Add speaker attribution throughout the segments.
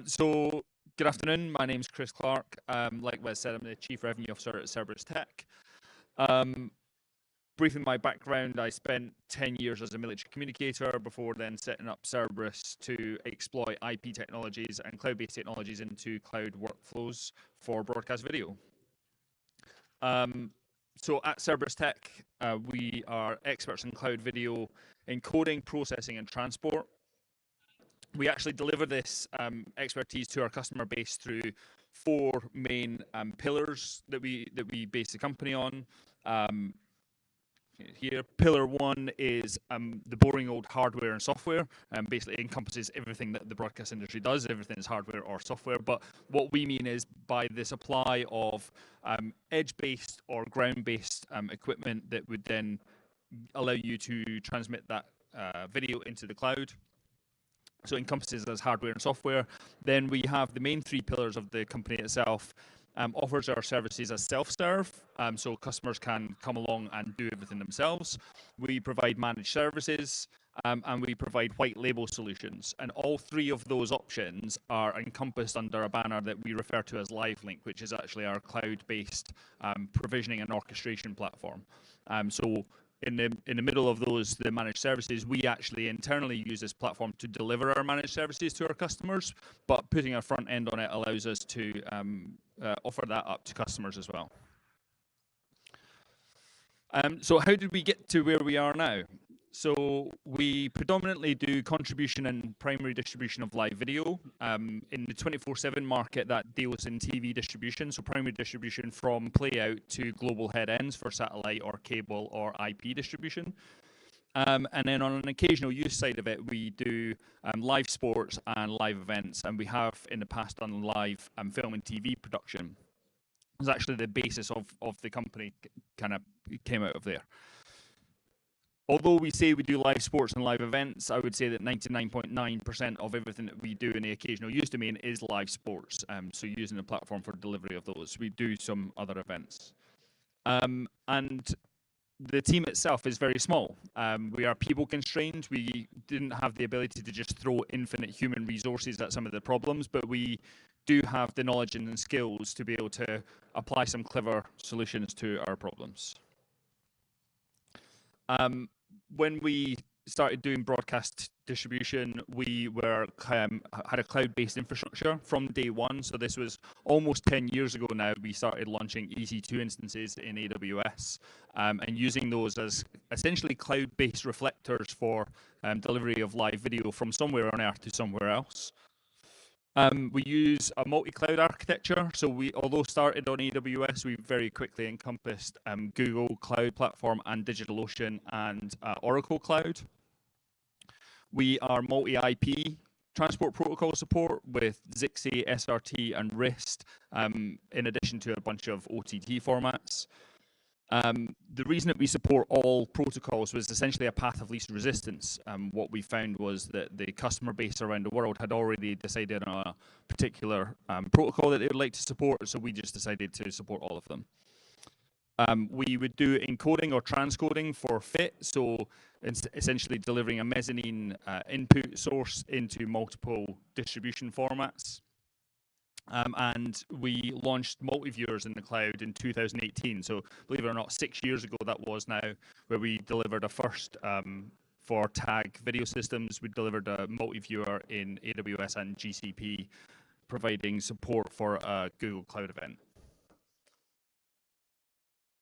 Speaker 1: So good afternoon. My name's Chris Clarke. Like Wes said, I'm the Chief Revenue Officer at Cerberus Tech. Briefly, my background, I spent 10 years as a military communicator before then setting up Cerberus to exploit IP technologies and cloud-based technologies into cloud workflows for broadcast video. So at Cerberus Tech, we are experts in cloud video encoding, processing, and transport. We actually deliver this expertise to our customer base through four main pillars that we base the company on. Here, pillar one is the boring old hardware and software, and basically encompasses everything that the broadcast industry does. Everything is hardware or software. But what we mean is by the supply of edge-based or ground-based equipment that would then allow you to transmit that video into the cloud. So it encompasses as hardware and software. Then we have the main three pillars of the company itself. Offers our services as self-serve, so customers can come along and do everything themselves. We provide managed services, and we provide white label solutions. And all three of those options are encompassed under a banner that we refer to as LiveLink, which is actually our cloud-based provisioning and orchestration platform. So in the middle of those, the managed services, we actually internally use this platform to deliver our managed services to our customers, but putting a front end on it allows us to offer that up to customers as well. So how did we get to where we are now? So we predominantly do contribution and primary distribution of live video. In the 24/7 market, that deals in TV distribution, so primary distribution from playout to global head ends for satellite or cable or IP distribution. And then on an occasional use side of it, we do live sports and live events, and we have in the past done live film and TV production. It was actually the basis of the company kind of came out of there. Although we say we do live sports and live events, I would say that 99.9% of everything that we do in the occasional use domain is live sports, so using the platform for delivery of those. We do some other events. And the team itself is very small. We are people constrained. We didn't have the ability to just throw infinite human resources at some of the problems, but we do have the knowledge and the skills to be able to apply some clever solutions to our problems. When we started doing broadcast distribution, we had a cloud-based infrastructure from day one. So this was almost 10 years ago now. We started launching EC2 instances in AWS and using those as essentially cloud-based reflectors for delivery of live video from somewhere on Earth to somewhere else. We use a multi-cloud architecture. So although started on AWS, we very quickly encompassed Google Cloud Platform and DigitalOcean and Oracle Cloud. We are multi-IP transport protocol support with ZXA, SRT, and RIST, in addition to a bunch of OTT formats. The reason that we support all protocols was essentially a path of least resistance. What we found was that the customer base around the world had already decided on a particular protocol that they would like to support, so we just decided to support all of them. We would do encoding or transcoding for FIT, so essentially delivering a mezzanine input source into multiple distribution formats. And we launched multi-viewers in the cloud in 2018. So believe it or not, 6 years ago that was now, where we delivered a first for tag video systems. We delivered a multi-viewer in AWS and GCP, providing support for a Google Cloud event.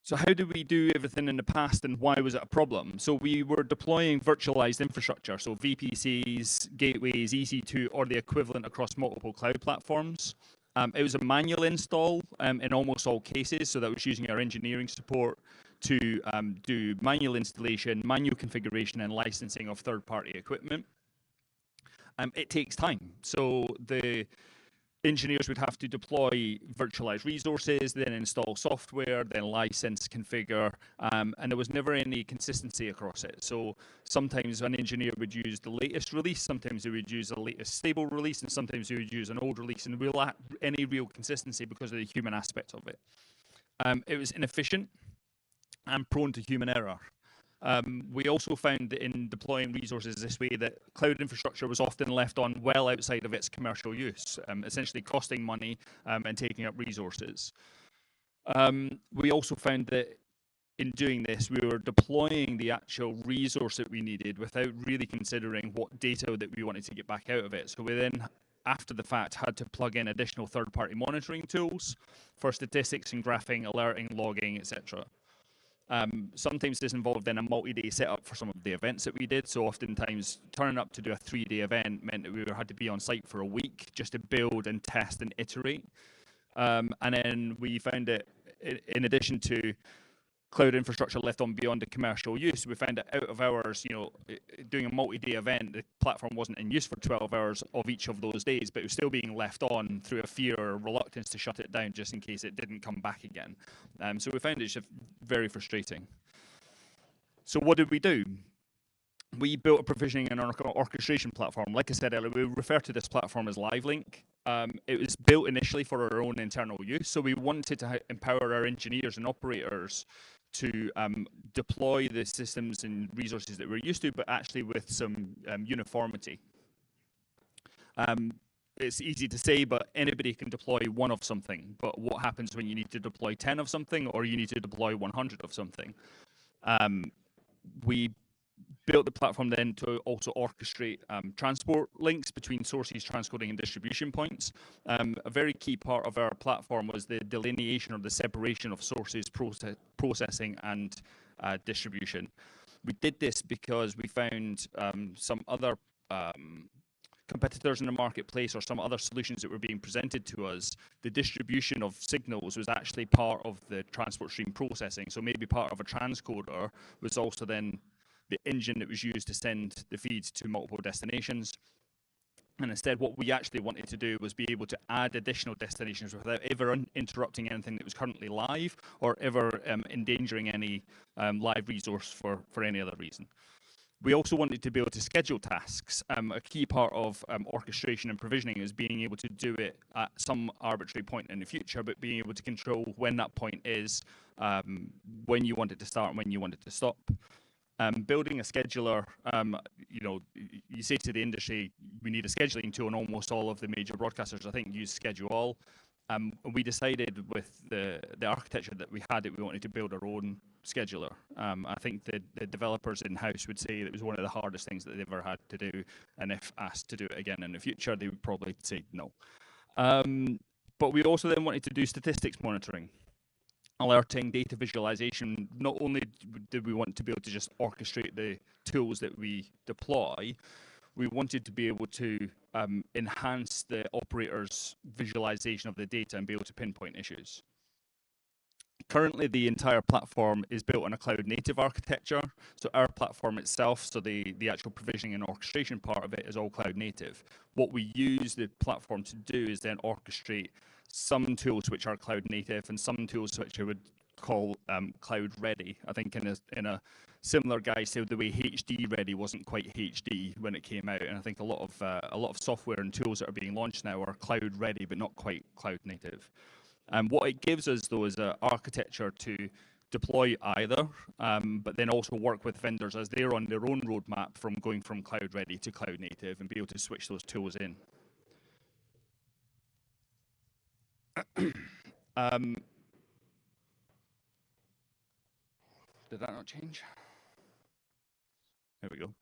Speaker 1: So how did we do everything in the past and why was it a problem? So we were deploying virtualized infrastructure, so VPCs, gateways, EC2, or the equivalent across multiple cloud platforms. It was a manual install in almost all cases, so that was using our engineering support to do manual installation, manual configuration, and licensing of third-party equipment. It takes time. So the engineers would have to deploy virtualized resources, then install software, then license, configure, and there was never any consistency across it. So sometimes an engineer would use the latest release, sometimes they would use the latest stable release, and sometimes they would use an old release, and we lacked any real consistency because of the human aspect of it. It was inefficient and prone to human error. We also found that in deploying resources this way that cloud infrastructure was often left on well outside of its commercial use, essentially costing money and taking up resources. We also found that in doing this, we were deploying the actual resource that we needed without really considering what data that we wanted to get back out of it. So we then, after the fact, had to plug in additional third-party monitoring tools for statistics and graphing, alerting, logging, etc. Sometimes this involved then a multi-day setup for some of the events that we did. So oftentimes turning up to do a 3-day event meant that we had to be on site for a week just to build and test and iterate. And then we found that in addition to cloud infrastructure left on beyond the commercial use, we found that out of hours, doing a multi-day event, the platform wasn't in use for 12 hours of each of those days, but it was still being left on through a fear or reluctance to shut it down just in case it didn't come back again. So we found it just very frustrating. So what did we do? We built a provisioning and orchestration platform. Like I said earlier, we refer to this platform as LiveLink. It was built initially for our own internal use, so we wanted to empower our engineers and operators to deploy the systems and resources that we're used to, but actually with some uniformity. It's easy to say, but anybody can deploy one of something. But what happens when you need to deploy 10 of something, or you need to deploy 100 of something? We built the platform then to also orchestrate transport links between sources, transcoding, and distribution points. A very key part of our platform was the delineation or the separation of sources, processing, and distribution. We did this because we found some other competitors in the marketplace or some other solutions that were being presented to us. The distribution of signals was actually part of the transport stream processing. So maybe part of a transcoder was also then the engine that was used to send the feeds to multiple destinations. And instead, what we actually wanted to do was be able to add additional destinations without ever interrupting anything that was currently live or ever endangering any live resource for any other reason. We also wanted to be able to schedule tasks. A key part of orchestration and provisioning is being able to do it at some arbitrary point in the future, but being able to control when that point is, when you want it to start and when you want it to stop. Building a scheduler, you say to the industry, we need a scheduling tool, and almost all of the major broadcasters, I think, use Schedule. We decided with the architecture that we had that we wanted to build our own scheduler. I think the developers in-house would say it was one of the hardest things that they've ever had to do, and if asked to do it again in the future, they would probably say no. But we also then wanted to do statistics monitoring, alerting, data visualization. Not only did we want to be able to just orchestrate the tools that we deploy, we wanted to be able to enhance the operator's visualization of the data and be able to pinpoint issues. Currently, the entire platform is built on a cloud-native architecture. So our platform itself, so the actual provisioning and orchestration part of it is all cloud-native. What we use the platform to do is then orchestrate some tools which are cloud-native and some tools which I would call cloud-ready. I think in a similar guise to the way HD-ready wasn't quite HD when it came out, and I think a lot of software and tools that are being launched now are cloud-ready but not quite cloud-native. What it gives us, though, is an architecture to deploy either, but then also work with vendors as they're on their own roadmap from going from cloud-ready to cloud-native and be able to switch those tools in. Did that not change? There we go.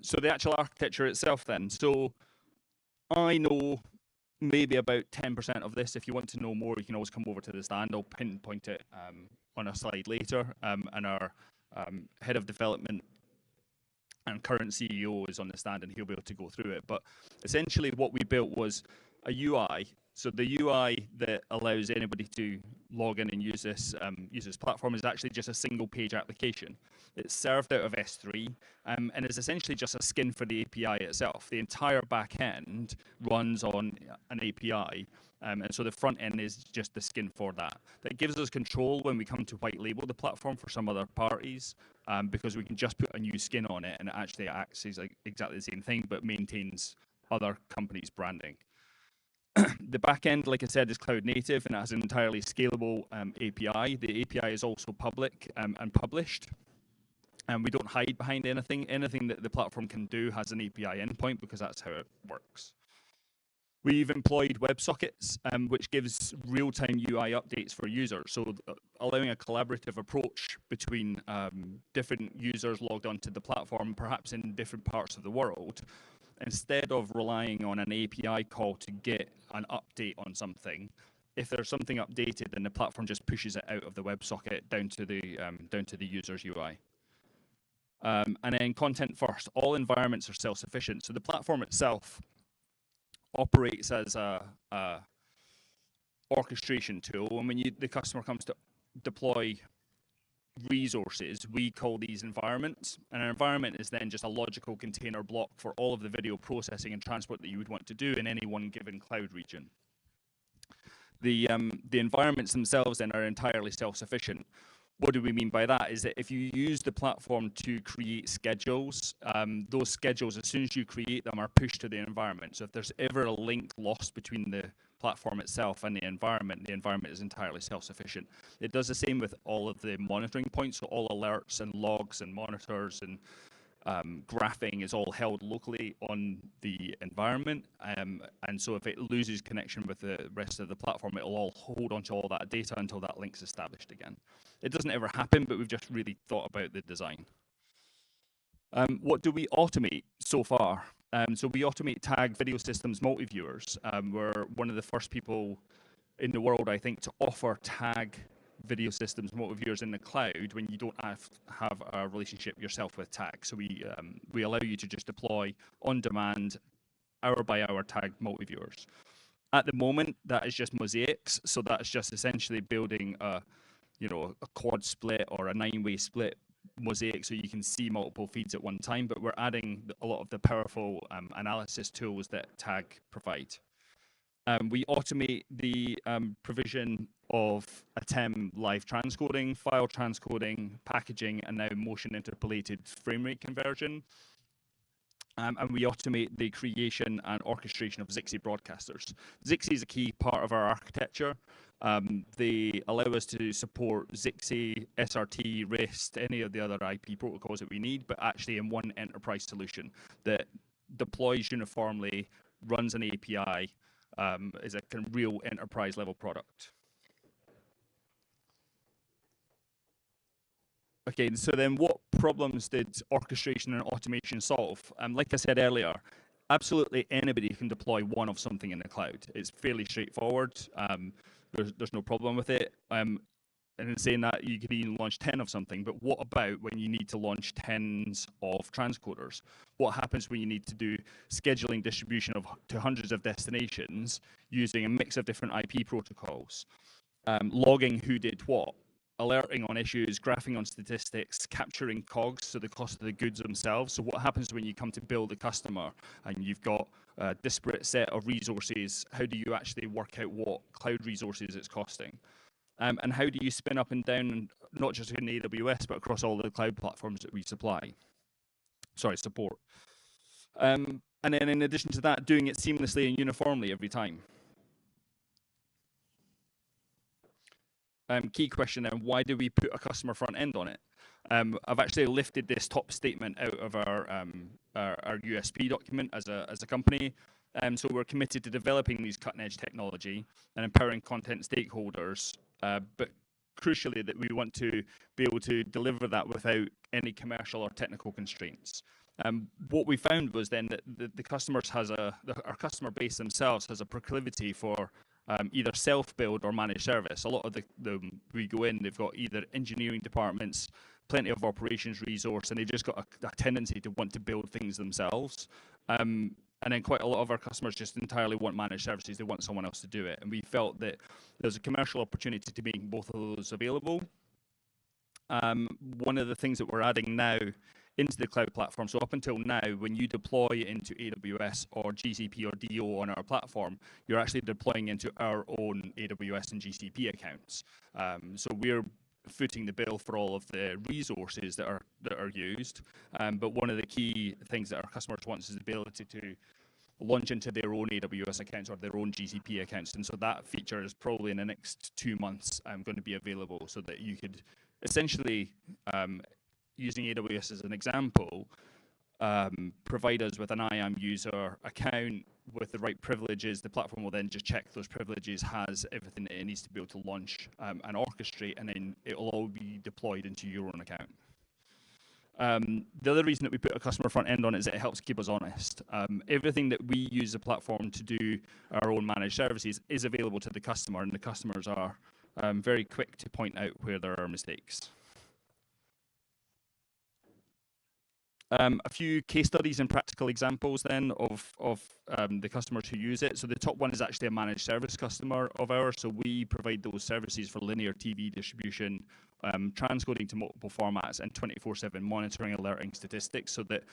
Speaker 1: So the actual architecture itself then. So I know maybe about 10% of this. If you want to know more, you can always come over to the stand. I'll pinpoint it on a slide later. And our head of development and current CEO is on the stand, and he'll be able to go through it. But essentially what we built was a UI. So the UI that allows anybody to log in and use this platform is actually just a single page application. It's served out of S3 and is essentially just a skin for the API itself. The entire back end runs on an API, and so the front end is just the skin for that. That gives us control when we come to white label the platform for some other parties, because we can just put a new skin on it and it actually acts as exactly the same thing but maintains other companies' branding. The back end, like I said, is cloud native and it has an entirely scalable API. The API is also public and published. And we don't hide behind anything. Anything that the platform can do has an API endpoint because that's how it works. We've employed WebSockets, which gives real-time UI updates for users, so allowing a collaborative approach between different users logged onto the platform, perhaps in different parts of the world. Instead of relying on an API call to get an update on something, if there's something updated, then the platform just pushes it out of the WebSocket down to the user's UI. And then content first. All environments are self-sufficient, so the platform itself operates as a orchestration tool, and when the customer comes to deploy resources, we call these environments, and an environment is then just a logical container block for all of the video processing and transport that you would want to do in any one given cloud region. The environments themselves then are entirely self-sufficient. What do we mean by that? Is that if you use the platform to create schedules, those schedules, as soon as you create them, are pushed to the environment. So if there's ever a link lost between the platform itself and the environment is entirely self-sufficient. It does the same with all of the monitoring points, so all alerts and logs and monitors and graphing is all held locally on the environment, and so if it loses connection with the rest of the platform, it will all hold onto all that data until that link's established again. It doesn't ever happen, but we've just really thought about the design. What do we automate so far? So we automate tag video systems multi-viewers. We're one of the first people in the world, I think, to offer tag video systems multi-viewers in the cloud when you don't have a relationship yourself with tag. So we allow you to just deploy on demand, hour by hour tag multi-viewers. At the moment, that is just mosaics. So that's just essentially building a quad split or a 9-way split mosaic so you can see multiple feeds at one time, but we're adding a lot of the powerful analysis tools that tag provide. We automate the provision of ATEM live transcoding, file transcoding, packaging, and now motion interpolated frame rate conversion. And we automate the creation and orchestration of ZXI broadcasters. ZXI is a key part of our architecture. They allow us to support ZXI, SRT, REST, any of the other IP protocols that we need, but actually in one enterprise solution that deploys uniformly, runs an API, is a kind of real enterprise level product. Okay, so then what problems did orchestration and automation solve? Like I said earlier, absolutely anybody can deploy one of something in the cloud. It's fairly straightforward. There's no problem with it. And in saying that, you could even launch 10 of something, but what about when you need to launch tens of transcoders? What happens when you need to do scheduling distribution to hundreds of destinations using a mix of different IP protocols, logging who did what, alerting on issues, graphing on statistics, capturing COGS, so the cost of the goods themselves. So what happens when you come to build a customer and you've got a disparate set of resources? How do you actually work out what cloud resources it's costing? And how do you spin up and down, not just in AWS, but across all the cloud platforms that we support? And then in addition to that, doing it seamlessly and uniformly every time. Key question then, why do we put a customer front end on it? I've actually lifted this top statement out of our USP document as a company. So we're committed to developing these cutting edge technology and empowering content stakeholders, but crucially that we want to be able to deliver that without any commercial or technical constraints. What we found was then that the customers our customer base themselves has a proclivity for either self-build or managed service. A lot of we go in, they've got either engineering departments, plenty of operations resource, and they've just got a tendency to want to build things themselves. And then quite a lot of our customers just entirely want managed services. They want someone else to do it. And we felt that there's a commercial opportunity to make both of those available. One of the things that we're adding now into the cloud platform, so up until now, when you deploy into AWS or GCP or DO on our platform, you're actually deploying into our own AWS and GCP accounts. So we're footing the bill for all of the resources that are used. But one of the key things that our customers want is the ability to launch into their own AWS accounts or their own GCP accounts. And so that feature is probably in the next 2 months going to be available so that you could essentially using AWS as an example, provide us with an IAM user account with the right privileges. The platform will then just check those privileges, has everything that it needs to be able to launch and orchestrate, and then it will all be deployed into your own account. The other reason that we put a customer front end on it is that it helps keep us honest. Everything that we use the platform to do our own managed services is available to the customer, and the customers are very quick to point out where there are mistakes. A few case studies and practical examples then of the customers who use it. So the top one is actually a managed service customer of ours. So we provide those services for linear TV distribution, transcoding to multiple formats, and 24/7 monitoring, alerting statistics, so that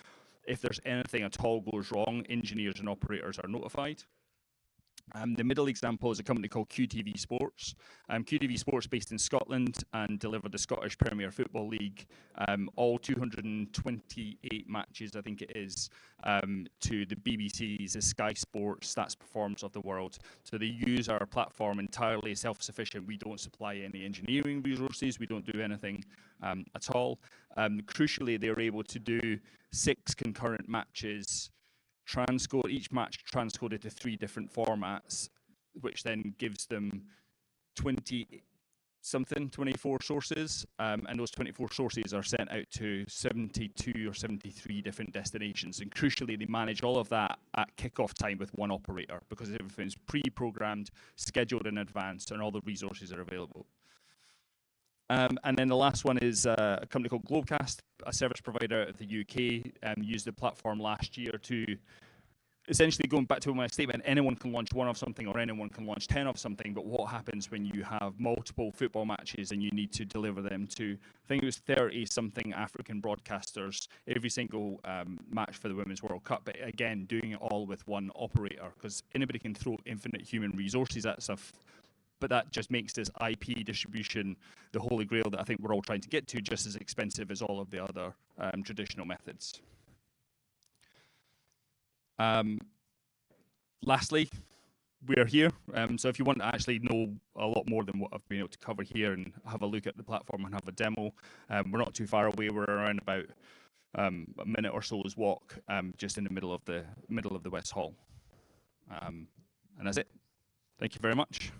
Speaker 1: if there's anything at all goes wrong, engineers and operators are notified. The middle example is a company called QTV Sports. QTV Sports based in Scotland and deliver the Scottish Premier Football League, all 228 matches, I think it is, to the BBC's, the Sky Sports, Stats Performance of the world. So they use our platform entirely self-sufficient. We don't supply any engineering resources. We don't do anything at all. Crucially, they're able to do 6 concurrent matches, transcode each match transcoded to 3 different formats, which then gives them 24 sources, and those 24 sources are sent out to 72 or 73 different destinations. And crucially, they manage all of that at kickoff time with one operator, because everything's pre-programmed, scheduled in advance, and all the resources are available. And then the last one is a company called Globecast, a service provider out of the UK, used the platform last year to, essentially going back to my statement, anyone can launch one of something or anyone can launch 10 of something, but what happens when you have multiple football matches and you need to deliver them to, I think it was 30-something African broadcasters, every single match for the Women's World Cup, but again, doing it all with one operator, because anybody can throw infinite human resources at stuff, but that just makes this IP distribution the holy grail that I think we're all trying to get to, just as expensive as all of the other traditional methods. Lastly, we are here. So if you want to actually know a lot more than what I've been able to cover here and have a look at the platform and have a demo, we're not too far away. We're around about a minute or so's walk, just in the middle of the West Hall. And that's it. Thank you very much.